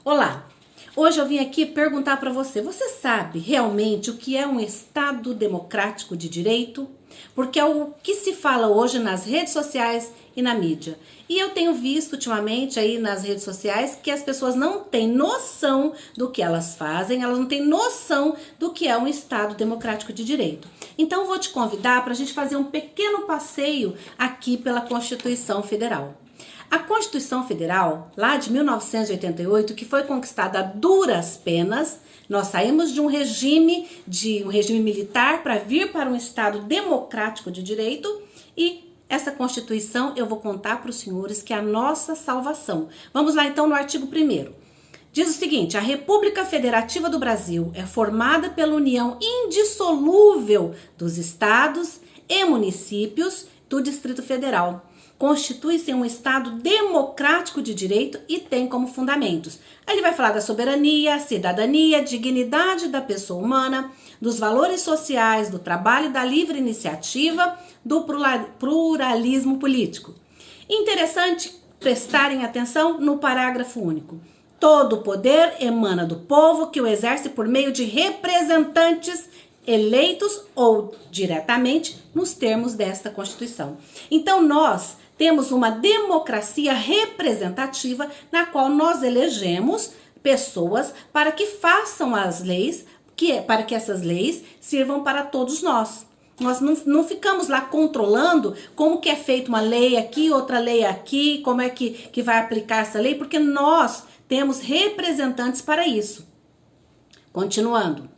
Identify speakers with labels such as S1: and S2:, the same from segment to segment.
S1: Olá, hoje eu vim aqui perguntar para você, você sabe realmente o que é um Estado democrático de direito? Porque é o que se fala hoje nas redes sociais e na mídia. E eu tenho visto ultimamente aí nas redes sociais que as pessoas não têm noção do que elas fazem, elas não têm noção do que é um Estado democrático de direito. Então eu vou te convidar para a gente fazer um pequeno passeio aqui pela Constituição Federal. A Constituição Federal, lá de 1988, que foi conquistada a duras penas, nós saímos de um regime militar para vir para um Estado democrático de direito e essa Constituição eu vou contar para os senhores que é a nossa salvação. Vamos lá então no artigo 1º. Diz o seguinte: a República Federativa do Brasil é formada pela união indissolúvel dos estados e municípios do Distrito Federal. Constitui-se um Estado democrático de direito e tem como fundamentos. Aí ele vai falar da soberania, cidadania, dignidade da pessoa humana, dos valores sociais, do trabalho e da livre iniciativa, do pluralismo político. Interessante prestarem atenção no parágrafo único. Todo o poder emana do povo que o exerce por meio de representantes eleitos ou diretamente nos termos desta Constituição. Então nós temos uma democracia representativa na qual nós elegemos pessoas para que façam as leis, para que essas leis sirvam para todos nós. Nós não ficamos lá controlando como que é feita uma lei aqui, outra lei aqui, como é que vai aplicar essa lei, porque nós temos representantes para isso. Continuando.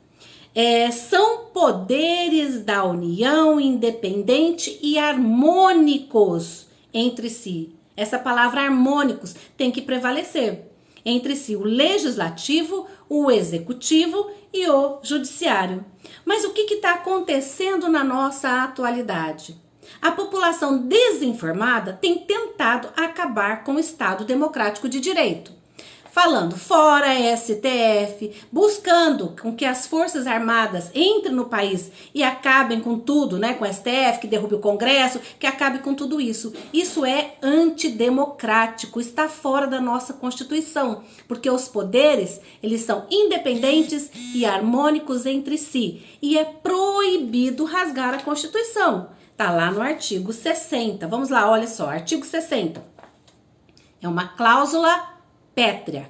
S1: São poderes da União independente e harmônicos entre si. Essa palavra harmônicos tem que prevalecer entre si o legislativo, o executivo e o judiciário. Mas o que está acontecendo na nossa atualidade? A população desinformada tem tentado acabar com o Estado democrático de direito. Falando fora STF, buscando com que as Forças Armadas entrem no país e acabem com tudo, né? Com o STF, que derrube o Congresso, que acabe com tudo isso. Isso é antidemocrático, está fora da nossa Constituição, porque os poderes, eles são independentes e harmônicos entre si. E é proibido rasgar a Constituição. Tá lá no artigo 60. Vamos lá, olha só, artigo 60. É uma cláusula pétrea.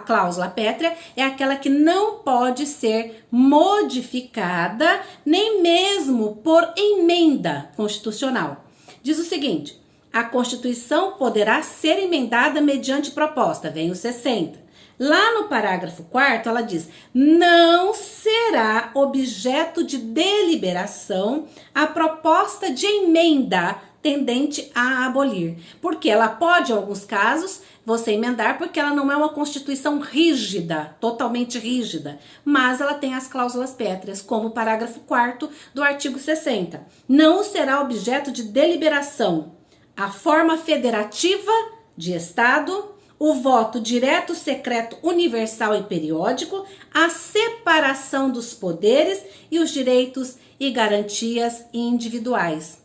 S1: Cláusula pétrea é aquela que não pode ser modificada, nem mesmo por emenda constitucional. Diz o seguinte: a Constituição poderá ser emendada mediante proposta. Vem o 60. Lá no parágrafo 4º, ela diz: não será objeto de deliberação a proposta de emenda tendente a abolir. Porque ela pode, em alguns casos, você emendar, porque ela não é uma Constituição rígida, totalmente rígida, mas ela tem as cláusulas pétreas, como o parágrafo 4º do artigo 60. Não será objeto de deliberação a forma federativa de Estado, o voto direto, secreto, universal e periódico, a separação dos poderes e os direitos e garantias individuais.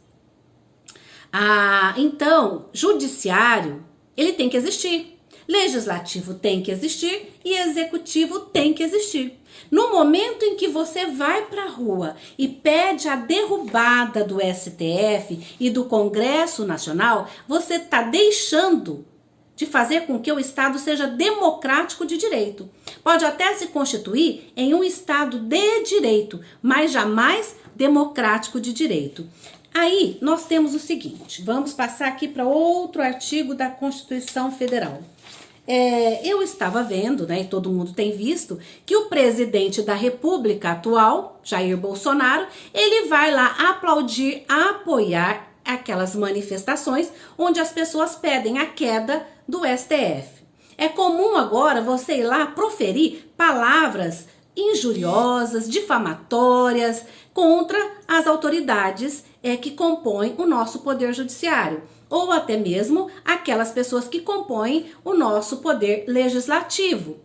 S1: Então, judiciário, ele tem que existir. Legislativo tem que existir e executivo tem que existir. No momento em que você vai para a rua e pede a derrubada do STF e do Congresso Nacional, você está deixando de fazer com que o Estado seja democrático de direito. Pode até se constituir em um Estado de direito, mas jamais democrático de direito. Aí, nós temos o seguinte, vamos passar aqui para outro artigo da Constituição Federal. Eu estava vendo, né, e todo mundo tem visto, que o presidente da República atual, Jair Bolsonaro, ele vai lá aplaudir, apoiar aquelas manifestações onde as pessoas pedem a queda do STF. É comum agora você ir lá proferir palavras injuriosas, difamatórias contra as autoridades que compõem o nosso poder judiciário, ou até mesmo aquelas pessoas que compõem o nosso poder legislativo,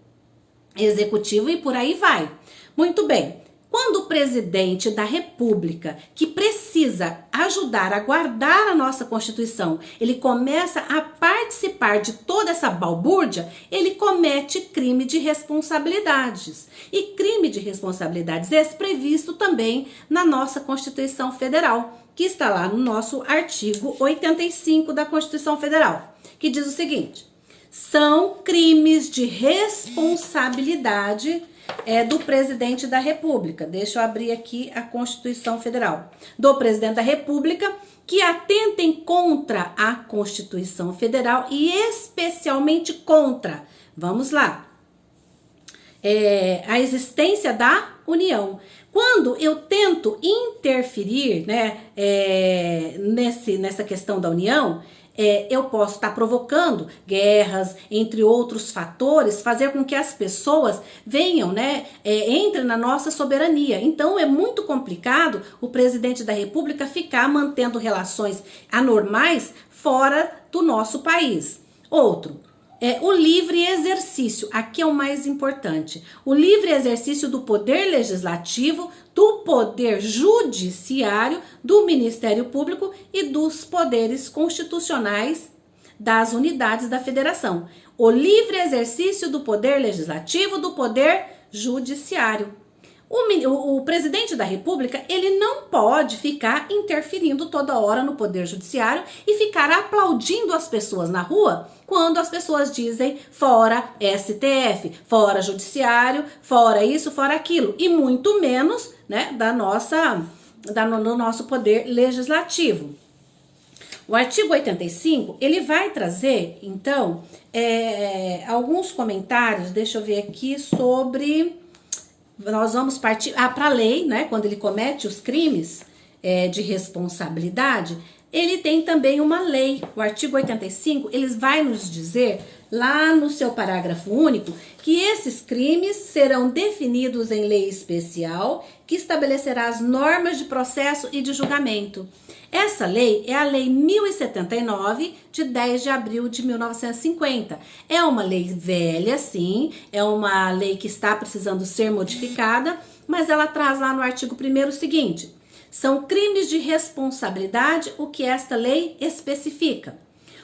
S1: executivo e por aí vai. Muito bem, Quando o presidente da República, que precisa ajudar a guardar a nossa Constituição, ele começa a participar de toda essa balbúrdia, ele comete crime de responsabilidades. E crime de responsabilidades é previsto também na nossa Constituição Federal, que está lá no nosso artigo 85 da Constituição Federal, que diz o seguinte: são crimes de responsabilidade do presidente da República. Deixa eu abrir aqui a Constituição Federal. Do presidente da República que atentem contra a Constituição Federal e especialmente contra, vamos lá, a existência da União. Quando eu tento interferir, né, nessa questão da União, eu posso estar provocando guerras, entre outros fatores, fazer com que as pessoas venham, né, entrem na nossa soberania. Então é muito complicado o presidente da República ficar mantendo relações anormais fora do nosso país. Outro, o livre exercício, aqui é o mais importante, o livre exercício do poder legislativo, do poder judiciário, do Ministério Público e dos poderes constitucionais das unidades da federação. O livre exercício do poder legislativo, do poder judiciário. O presidente da República, ele não pode ficar interferindo toda hora no poder judiciário e ficar aplaudindo as pessoas na rua quando as pessoas dizem fora STF, fora judiciário, fora isso, fora aquilo, e muito menos, né, do nosso poder legislativo. O artigo 85, ele vai trazer, então, alguns comentários, deixa eu ver aqui, sobre... Nós vamos partir para a lei, né? Quando ele comete os crimes de responsabilidade, ele tem também uma lei. O artigo 85, ele vai nos dizer, lá no seu parágrafo único, que esses crimes serão definidos em lei especial, que estabelecerá as normas de processo e de julgamento. Essa lei é a Lei 1079, de 10 de abril de 1950. É uma lei velha, sim, é uma lei que está precisando ser modificada, mas ela traz lá no artigo 1º o seguinte: são crimes de responsabilidade o que esta lei especifica.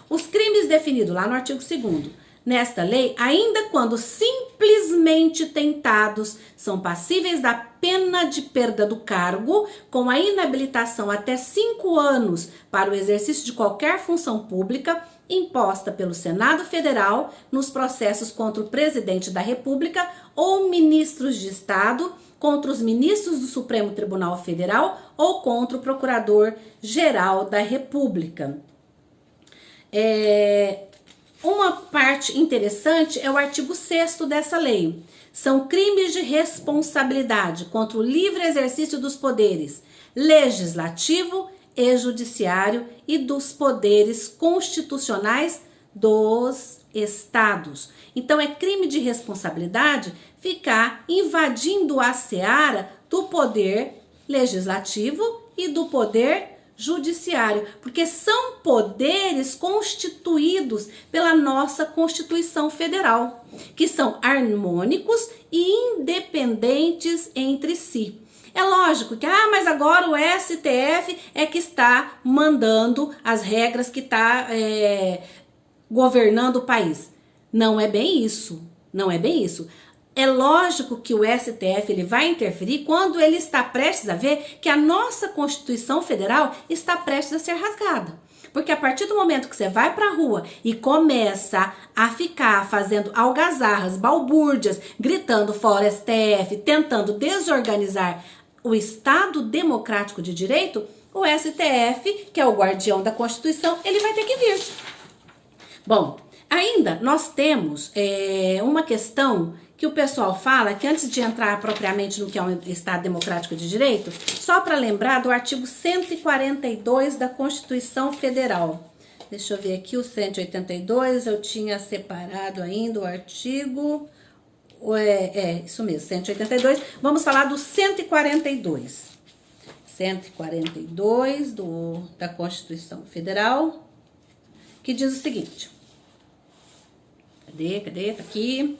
S1: Os crimes definidos lá no artigo 2º, nesta lei, ainda quando simplesmente tentados, são passíveis da pena de perda do cargo, com a inabilitação até 5 anos para o exercício de qualquer função pública, imposta pelo Senado Federal nos processos contra o presidente da República ou ministros de Estado, contra os ministros do Supremo Tribunal Federal ou contra o Procurador-Geral da República. Uma parte interessante é o artigo 6º dessa lei. São crimes de responsabilidade contra o livre exercício dos poderes legislativo e judiciário e dos poderes constitucionais dos estados. Então é crime de responsabilidade ficar invadindo a seara do poder legislativo e do poder judiciário, porque são poderes constituídos pela nossa Constituição Federal, que são harmônicos e independentes entre si. É lógico que, mas agora o STF é que está mandando as regras, que está governando o país. Não é bem isso, não é bem isso. É lógico que o STF ele vai interferir quando ele está prestes a ver que a nossa Constituição Federal está prestes a ser rasgada. Porque a partir do momento que você vai para a rua e começa a ficar fazendo algazarras, balbúrdias, gritando fora STF, tentando desorganizar o Estado democrático de direito, o STF, que é o guardião da Constituição, ele vai ter que vir. Bom, ainda nós temos uma questão que o pessoal fala, que antes de entrar propriamente no que é um Estado democrático de direito, só para lembrar do artigo 142 da Constituição Federal. Deixa eu ver aqui o 182, eu tinha separado ainda o artigo... isso mesmo, 182. Vamos falar do 142. 142 da Constituição Federal, que diz o seguinte... Cadê? Tá aqui.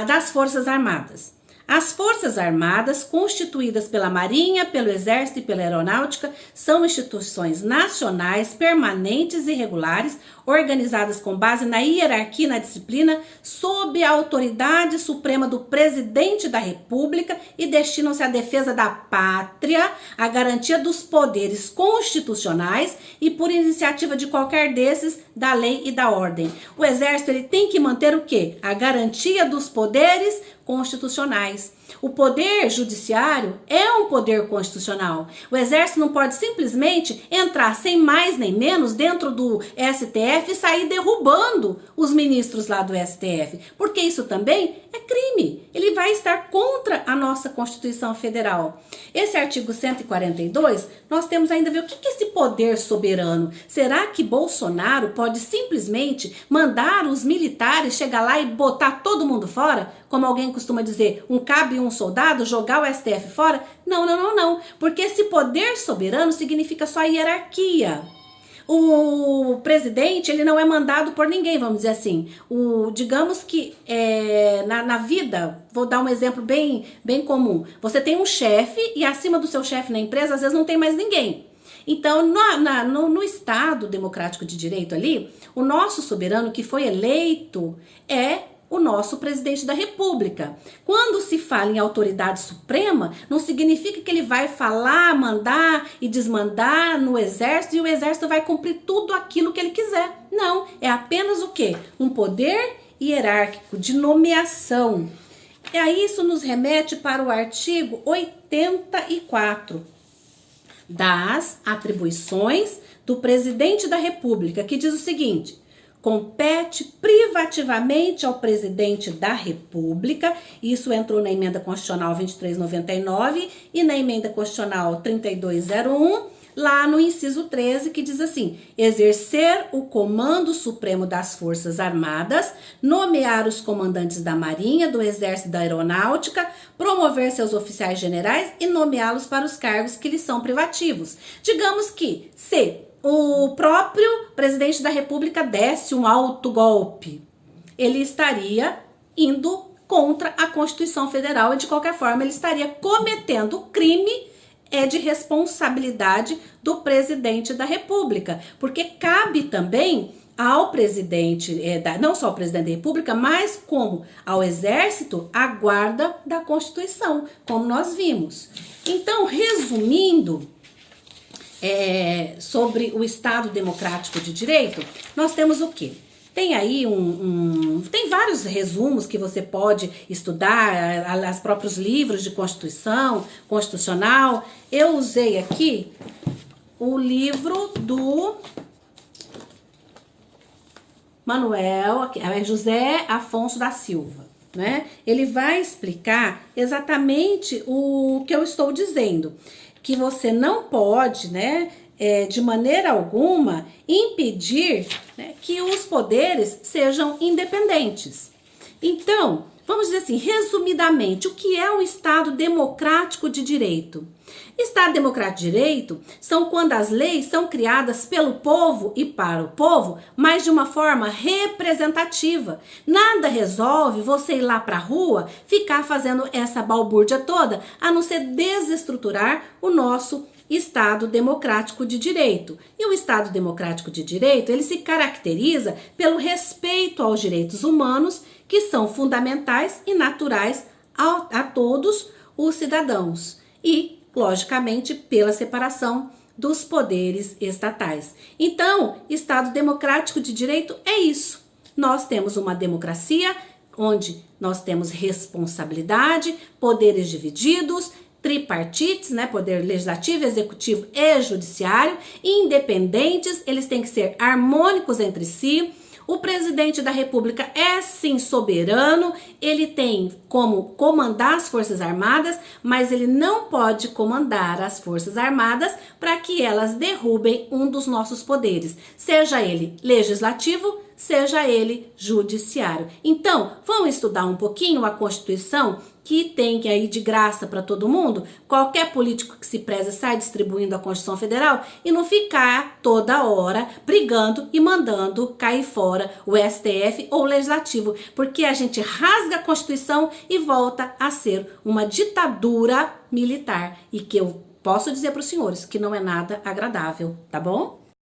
S1: Das Forças Armadas. As Forças Armadas, constituídas pela Marinha, pelo Exército e pela Aeronáutica, são instituições nacionais, permanentes e regulares, organizadas com base na hierarquia e na disciplina, sob a autoridade suprema do Presidente da República e destinam-se à defesa da pátria, à garantia dos poderes constitucionais e, por iniciativa de qualquer desses, da lei e da ordem. O Exército ele tem que manter o quê? A garantia dos poderes constitucionais. O poder judiciário é um poder constitucional. O Exército não pode simplesmente entrar sem mais nem menos dentro do STF e sair derrubando os ministros lá do STF, porque isso também é crime. Ele vai estar contra a nossa Constituição Federal. Esse artigo 142, nós temos ainda a ver o que é esse poder soberano. Será que Bolsonaro pode simplesmente mandar os militares chegar lá e botar todo mundo fora? Como alguém costuma dizer, um cabo e um soldado, jogar o STF fora? Não. Porque esse poder soberano significa só hierarquia. O presidente, ele não é mandado por ninguém, vamos dizer assim. Digamos que na vida, vou dar um exemplo bem comum. Você tem um chefe e acima do seu chefe na empresa, às vezes não tem mais ninguém. Então, no Estado democrático de direito ali, o nosso soberano que foi eleito é o nosso presidente da República. Quando se fala em autoridade suprema, não significa que ele vai falar, mandar e desmandar no exército e o exército vai cumprir tudo aquilo que ele quiser. Não, é apenas o quê? Um poder hierárquico de nomeação. E aí isso nos remete para o artigo 84 das atribuições do presidente da República, que diz o seguinte: compete privativamente ao presidente da República, isso entrou na emenda constitucional 2399 e na emenda constitucional 3201, lá no inciso 13, que diz assim: exercer o comando supremo das Forças Armadas, nomear os comandantes da Marinha, do Exército e da Aeronáutica, promover seus oficiais generais e nomeá-los para os cargos que lhes são privativos. Digamos que se o próprio presidente da República desse um autogolpe, ele estaria indo contra a Constituição Federal e, de qualquer forma, ele estaria cometendo crime de responsabilidade do presidente da República, porque cabe também ao presidente, não só ao presidente da República, mas como ao Exército, a guarda da Constituição, como nós vimos. Então, resumindo, sobre o Estado democrático de direito, nós temos o quê? Tem aí tem vários resumos que você pode estudar, os próprios livros de constitucional. Eu usei aqui o livro do Manuel, José Afonso da Silva, né? Ele vai explicar exatamente o que eu estou dizendo, que você não pode, né, de maneira alguma, impedir, né, que os poderes sejam independentes. Então, vamos dizer assim, resumidamente, o que é um Estado democrático de direito? Estado democrático de direito são quando as leis são criadas pelo povo e para o povo, mas de uma forma representativa. Nada resolve você ir lá para a rua, ficar fazendo essa balbúrdia toda, a não ser desestruturar o nosso Estado democrático de direito. E o Estado democrático de direito, ele se caracteriza pelo respeito aos direitos humanos, que são fundamentais e naturais a todos os cidadãos. E, logicamente, pela separação dos poderes estatais. Então, Estado democrático de direito é isso. Nós temos uma democracia onde nós temos responsabilidade, poderes divididos, tripartites, né, poder legislativo, executivo e judiciário, independentes, eles têm que ser harmônicos entre si. O presidente da República é sim soberano, ele tem como comandar as Forças Armadas, mas ele não pode comandar as Forças Armadas para que elas derrubem um dos nossos poderes, seja ele legislativo, seja ele judiciário. Então, vamos estudar um pouquinho a Constituição que tem que aí de graça para todo mundo, qualquer político que se preze sai distribuindo a Constituição Federal e não ficar toda hora brigando e mandando cair fora o STF ou o Legislativo, porque a gente rasga a Constituição e volta a ser uma ditadura militar, e que eu posso dizer para os senhores que não é nada agradável, tá bom?